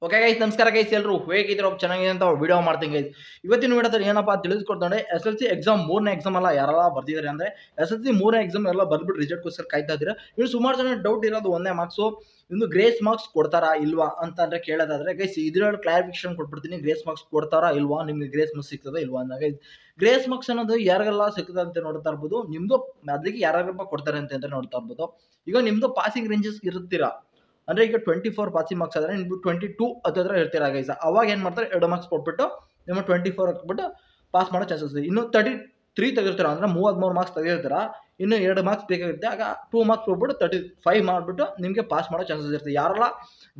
Okay guys, ನಮಸ್ಕಾರ guys. ಎಲ್ಲರೂ ಹೇಗಿದ್ರು ಚೆನ್ನಾಗಿದೆ ಅಂತ ವಿಡಿಯೋ ಮಾಡ್ತೀನಿ ಗೈಸ್. ಇವತ್ತಿನ ವಿಡಿಯೋದಲ್ಲಿ ಏನಪ್ಪಾ ತಿಳಿಸ್ಕೊಡ್ತಾರೆ, SSLC ಎಕ್ಸಾಮ್ ಮೂರನೇ ಎಕ್ಸಾಮ್ ಅಲ್ಲ ಯಾರೆಲ್ಲ ಬರ್ದಿದ್ದಾರೆ ಅಂದ್ರೆ SSLC ಮೂರನೇ ಎಕ್ಸಾಮ್ ಎಲ್ಲ ಬರ್ಬಿಟ್ಟು ರಿಸಲ್ಟ್ಗೋಸ್ಕರ ಕಾಯ್ತಾ ಇದ್ದೀರಾ. ಇನ್ನು ಸುಮಾರು ಜನ ಡೌಟ್ ಇರೋದು ಒಂದೇ ಮಾರ್ಕ್ಸು, ಇನ್ನು ಗ್ರೇಸ್ ಮಾರ್ಕ್ಸ್ ಕೊಡ್ತಾರಾ ಇಲ್ವಾ ಅಂತ ಅಂದ್ರೆ ಕೇಳೋದಾದ್ರೆ ಗೈಸ್ ಇದ್ರಲ್ಲಿ ಕ್ಲಾರಿಫಿಕೇಶನ್ ಕೊಟ್ಬಿಡ್ತೀನಿ. ಗ್ರೇಸ್ ಮಾರ್ಕ್ಸ್ ಕೊಡ್ತಾರಾ ಇಲ್ವಾ, ನಿಮ್ಗೆ ಗ್ರೇಸ್ ಮಾರ್ಕ್ಸ್ ಸಿಗ್ತದ ಇಲ್ವಾ ಅಂತ ಗೈಸ್. ಗ್ರೇಸ್ ಮಾರ್ಕ್ಸ್ ಅನ್ನೋದು ಯಾರಿಗೆಲ್ಲ ಸಿಗ್ತದೆ ಅಂತ ನೋಡ್ತಾ ಇರ್ಬೋದು. ನಿಮ್ದು ಅದಕ್ಕೆ ಯಾರ್ಯಾರಪ್ಪ ಕೊಡ್ತಾರೆ ಅಂತ ನೋಡ್ತಾ ಇರ್ಬೋದು. ಈಗ ನಿಮ್ದು ಪಾಸಿಂಗ್ ರೇಂಜಸ್ ಇರುತ್ತೀರಾ ಅಂದ್ರೆ ಈಗ 24 ಪಾಸಿಂಗ್ ಮಾರ್ಕ್ಸ್ ಆದ್ರೆ ನೀವು 22 ಹತ್ತಿರ ಇರ್ತೀರಾ ಗೈಸ್. ಅವಾಗ ಏನ್ ಮಾಡ್ತಾರೆ, 2 ಮಾರ್ಕ್ಸ್ ಕೊಟ್ಬಿಟ್ಟು ನಿಮ್ಮ 24 ಹಾಕ್ಬಿಟ್ಟು ಪಾಸ್ ಮಾಡೋ ಚಾನ್ಸಸ್ ಇದೆ. ಇನ್ನು 33 ತೆಗಿರ್ತೀರಾ ಅಂದ್ರೆ 33 ಮಾರ್ಕ್ಸ್ ತೆಗಿರ್ತೀರಾ, ಇನ್ನು 2 ಮಾರ್ಕ್ಸ್ ಬೇಕಾಗುತ್ತೆ. ಆಗ 2 ಮಾರ್ಕ್ಸ್ ಹೋಗ್ಬಿಟ್ಟು 35 ಮಾಡಿಬಿಟ್ಟು ನಿಮಗೆ ಪಾಸ್ ಮಾಡೋ ಚಾನ್ಸಸ್ ಇರುತ್ತೆ. ಯಾರೆಲ್ಲ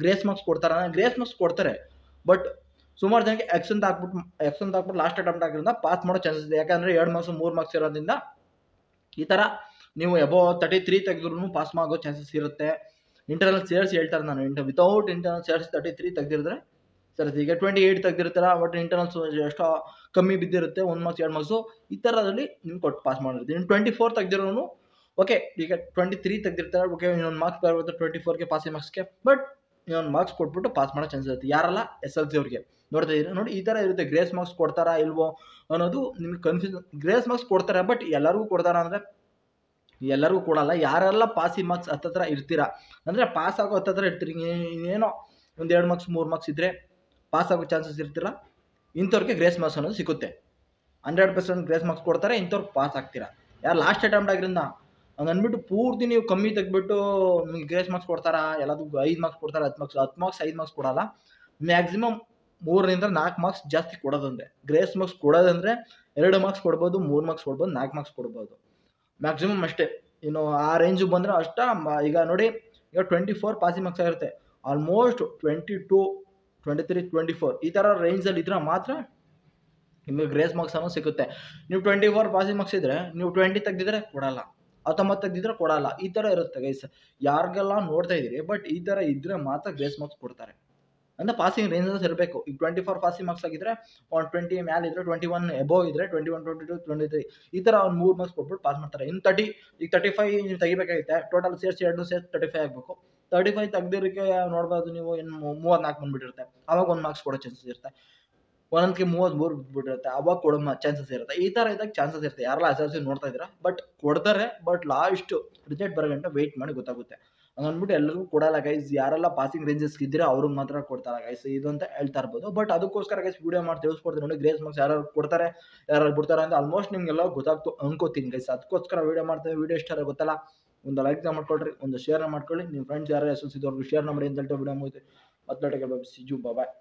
ಗ್ರೇಸ್ ಮಾರ್ಕ್ಸ್ ಕೊಡ್ತಾರೆ, ಗ್ರೇಸ್ ಮಾರ್ಕ್ಸ್ ಕೊಡ್ತಾರೆ, ಬಟ್ ಸುಮಾರು ಜನಕ್ಕೆ ಎಕ್ಸ್ ಅಂತ ಹಾಕ್ಬಿಟ್ಟು ಲಾಸ್ಟ್ ಅಟೆಂಪ್ಟ್ ಆಗಿರೋದ್ರಿಂದ ಪಾಸ್ ಮಾಡೋ ಚಾನ್ಸಸ್ ಇದೆ. ಯಾಕಂದ್ರೆ 2 ಮಾರ್ಕ್ಸ್ 3 ಮಾರ್ಕ್ಸ್ ಇರೋದ್ರಿಂದ ಈ ತರ ನೀವು ಎಬೋ 33 ತೆಗೆದ್ರು ಪಾಸ್ ಮಾಡೋ ಚಾನ್ಸಸ್ ಇರುತ್ತೆ. ಇಂಟರ್ನಲ್ ಸೇರಿಸಿ ಹೇಳ್ತಾರೆ, ನಾನು ವಿತೌಟ್ ಇಂಟರ್ನಲ್ ಸೇರಿಸಿ 33 ತೆಗೆದಿರಿದ್ರೆ ಸರಿ. ಈಗ 28 ತೆಗೆದಿರ್ತಾರ, ಬಟ್ ಇಂಟರ್ನಲ್ಸ್ ಎಷ್ಟೋ ಕಮ್ಮಿ ಬಿದ್ದಿರುತ್ತೆ, 1 ಮಾರ್ಕ್ಸ್ 2 ಮಾರ್ಕ್ಸು ಈ ಥರದಲ್ಲಿ ನಿಮ್ಗೆ ಕೊಟ್ಟು ಪಾಸ್ ಮಾಡಿರ್ತೀವಿ. ಇನ್ನು 24 ತೆಗೆದಿರೋನು ಓಕೆ, ಈಗ 23 ತೆಗೆದಿರ್ತಾರೆ, ಓಕೆ ಇನ್ನೊಂದು ಮಾರ್ಕ್ಸ್ ಬರುತ್ತೆ 24ಗೆ ಪಾಸಿಂಗ್ ಮಾರ್ಕ್ಸ್ಗೆ, ಬಟ್ ಇನ್ನೊಂದು ಮಾರ್ಕ್ಸ್ ಕೊಟ್ಬಿಟ್ಟು ಪಾಸ್ ಮಾಡೋ ಚಾನ್ಸ್ ಇರುತ್ತೆ. ಯಾರಲ್ಲ SSLC ಅವ್ರಿಗೆ ನೋಡ್ತಾ ಇದ್ದೀರಾ ನೋಡಿ, ಈ ಥರ ಇರುತ್ತೆ. ಗ್ರೇಸ್ ಮಾರ್ಕ್ಸ್ ಕೊಡ್ತಾರಾ ಇಲ್ವೋ ಅನ್ನೋದು ನಿಮ್ಗೆ ಕನ್ಫ್ಯೂಸ್. ಗ್ರೇಸ್ ಮಾರ್ಕ್ಸ್ ಕೊಡ್ತಾರೆ, ಬಟ್ ಎಲ್ಲರಿಗೂ ಕೊಡ್ತಾರಾ ಅಂದರೆ ಎಲ್ಲರಿಗೂ ಕೊಡಲ್ಲ. ಯಾರೆಲ್ಲ ಪಾಸಿಂಗ್ ಮಾರ್ಕ್ಸ್ ಹತ್ತತ್ರ ಇರ್ತೀರಾ ಅಂದರೆ ಪಾಸ್ ಆಗೋ ಹತ್ತತ್ರ ಇರ್ತೀರಿ, ಏನೋ ಒಂದು 2 ಮಾರ್ಕ್ಸ್ 3 ಮಾರ್ಕ್ಸ್ ಇದ್ದರೆ ಪಾಸ್ ಆಗೋ ಚಾನ್ಸಸ್ ಇರ್ತೀರ, ಇಂಥವ್ರಿಗೆ ಗ್ರೇಸ್ ಮಾರ್ಕ್ಸ್ ಅನ್ನೋದು ಸಿಗುತ್ತೆ. 100% ಗ್ರೇಸ್ ಮಾರ್ಕ್ಸ್ ಕೊಡ್ತಾರೆ, ಇಂಥವ್ರು ಪಾಸ್ ಆಗ್ತೀರಾ. ಯಾರು ಲಾಸ್ಟ್ ಅಟೆಂಪ್ಟ್ ಆಗಿರೋದ್ರಿಂದ ಹಂಗೆ ಅಂದ್ಬಿಟ್ಟು ಪೂರ್ತಿ ನೀವು ಕಮ್ಮಿ ತೆಗೆದ್ಬಿಟ್ಟು ನಿಮ್ಗೆ ಗ್ರೇಸ್ ಮಾರ್ಕ್ಸ್ ಕೊಡ್ತಾರಾ, ಎಲ್ಲದಕ್ಕೂ 5 ಮಾರ್ಕ್ಸ್ ಕೊಡ್ತಾರೆ, 10 ಮಾರ್ಕ್ಸ್ 5 ಮಾರ್ಕ್ಸ್ ಕೊಡಲ್ಲ. ಮ್ಯಾಕ್ಸಿಮಮ್ 3ರಿಂದ 4 ಮಾರ್ಕ್ಸ್ ಜಾಸ್ತಿ ಕೊಡೋದಂದ್ರೆ ಗ್ರೇಸ್ ಮಾರ್ಕ್ಸ್ ಕೊಡೋದಂದ್ರೆ 2 ಮಾರ್ಕ್ಸ್ ಕೊಡ್ಬೋದು, 3 ಮಾರ್ಕ್ಸ್ ಕೊಡ್ಬೋದು, 4 ಮಾರ್ಕ್ಸ್ ಕೊಡ್ಬೋದು ಮ್ಯಾಕ್ಸಿಮಮ್ ಅಷ್ಟೇ. ಇನ್ನು ಆ ರೇಂಜಿಗೆ ಬಂದರೆ ಅಷ್ಟ. ಈಗ ನೋಡಿ, ಈಗ 24 ಪಾಸಿಂಗ್ ಮಾರ್ಕ್ಸ್ ಆಗಿರುತ್ತೆ, ಆಲ್ಮೋಸ್ಟ್ 22 23 24 ಈ ಥರ ರೇಂಜಲ್ಲಿ ಇದ್ರೆ ಮಾತ್ರ ನಿಮಗೆ ಗ್ರೇಸ್ ಮಾರ್ಕ್ಸ್ ಅನ್ನೋ ಸಿಗುತ್ತೆ. ನೀವು 24 ಪಾಸಿಂಗ್ ಮಾರ್ಕ್ಸ್ ಇದ್ದರೆ ನೀವು 20 ತೆಗೆದಿದ್ರೆ ಕೊಡಲ್ಲ, 19 ತೆಗೆದಿದ್ರೆ ಕೊಡಲ್ಲ, ಈ ಥರ ಇರುತ್ತೆ ಗೈಸ್. ಯಾರಿಗೆಲ್ಲ ನೋಡ್ತಾ ಇದ್ದೀರಿ, ಬಟ್ ಈ ಥರ ಇದ್ದರೆ ಮಾತ್ರ ಗ್ರೇಸ್ ಮಾರ್ಕ್ಸ್ ಕೊಡ್ತಾರೆ. ಅಂದರೆ ಪಾಸಿಂಗ್ ರೇಂಜಸ್ ಇರಬೇಕು. ಈಗ 24 ಪಾಸಿಂಗ್ ಮಾರ್ಕ್ಸ್ ಆಗಿದ್ರೆ ಒಂದು 20 ಮೇಲೆ ಇದ್ರೆ, 21 ಎಬೋವ್ ಇದ್ರೆ 21 22 23 ಈ ಥರ ಒಂದು 3 ಮಾರ್ಕ್ಸ್ ಕೊಟ್ಬಿಟ್ಟು ಪಾಸ್ ಮಾಡ್ತಾರೆ. ಇನ್ನು 30 ಈಗ 35 ನೀವು ತೆಗಿಬೇಕಾಗುತ್ತೆ, ಟೋಟಲ್ ಸೇರಿಸಿ 2 ಸೇರಿಸಿ 35 ಆಗಬೇಕು. 35 ತೆಗ್ದಿರೋಕ್ಕೆ ನೋಡ್ಬೋದು ನೀವು, ಇನ್ನು 34 ಬಂದುಬಿಟ್ಟಿರುತ್ತೆ, ಆವಾಗ 1 ಮಾರ್ಕ್ಸ್ ಕೊಡೋ ಚಾನ್ಸಸ್ ಇರುತ್ತೆ. ಒಂದೊಂದಕ್ಕೆ 33 ಬಿಟ್ಬಿಟ್ಟಿರುತ್ತೆ, ಅವಾಗ ಕೊಡೋ ಚಾನ್ಸಸ್ ಇರುತ್ತೆ. ಈ ಥರ ಇದ್ದಾಗ ಚಾನ್ಸಸ್ ಇರುತ್ತೆ. ಯಾರೆಲ್ಲ SSLC ನೋಡ್ತಾ ಇದ್ದೀರಾ, ಬಟ್ ಕೊಡ್ತಾರೆ, ಬಟ್ ಲಾಸ್ಟ್ ರಿಸಲ್ಟ್ ಬರೋ ಗಂಟೆ ವೆಯ್ಟ್ ಮಾಡಿ ಗೊತ್ತಾಗುತ್ತೆ. ಹಂಗಂದ್ಬಿಟ್ಟು ಎಲ್ಲರಿಗೂ ಕೊಡಲ್ಲ ಗೈಸ್. ಯಾರೆಲ್ಲ ಪಾಸಿಂಗ್ ರೇಂಜಸ್ ಇದ್ದೀರಾ ಅವ್ರಿಗೆ ಮಾತ್ರ ಕೊಡ್ತಾರೆ ಗೈಸ್, ಇದು ಅಂತ ಹೇಳ್ತಾ ಇರ್ಬೋದು. ಬಟ್ ಅದಕ್ಕೋಸ್ಕರ ಗೈಸ್ ವಿಡಿಯೋ ಮಾಡಿ ತಿಳಿಸ್ಕೊಡ್ತೀನಿ ನೋಡಿ, ಗ್ರೇಸ್ ಮಾರ್ಕ್ಸ್ ಯಾರು ಕೊಡ್ತಾರೆ ಯಾರು ಬಿಡ್ತಾರೆ ಅಂತ ಆಲ್ಮೋಸ್ಟ್ ನಿಮಗೆಲ್ಲ ಗೊತ್ತಾಗ್ತು ಅನ್ಕೋತೀನಿ ಗೈಸ್. ಅದಕ್ಕೋಸ್ಕರ ವಿಡಿಯೋ ಮಾಡ್ತೇವೆ. ವಿಡಿಯೋ ಇಷ್ಟ ಗೊತ್ತಲ್ಲ, ಒಂದು ಲೈಕ್ ಮಾಡ್ಕೊಳ್ರಿ, ಒಂದು ಶೇರ್ ಮಾಡ್ಕೊಳ್ಳಿ, ನಿಮ್ಮ ಫ್ರೆಂಡ್ಸ್ ಯಾರು SSLC ಇದ್ದವ್ರಿಗೆ ಶೇರ್ ಮಾಡಿ ಅಂತ ಹೇಳ್ತಾ ವಿಡಿಯೋ ಮುಗಿತು. ಮತ್ತೆ ಸಿಜು ಬಾಯ್.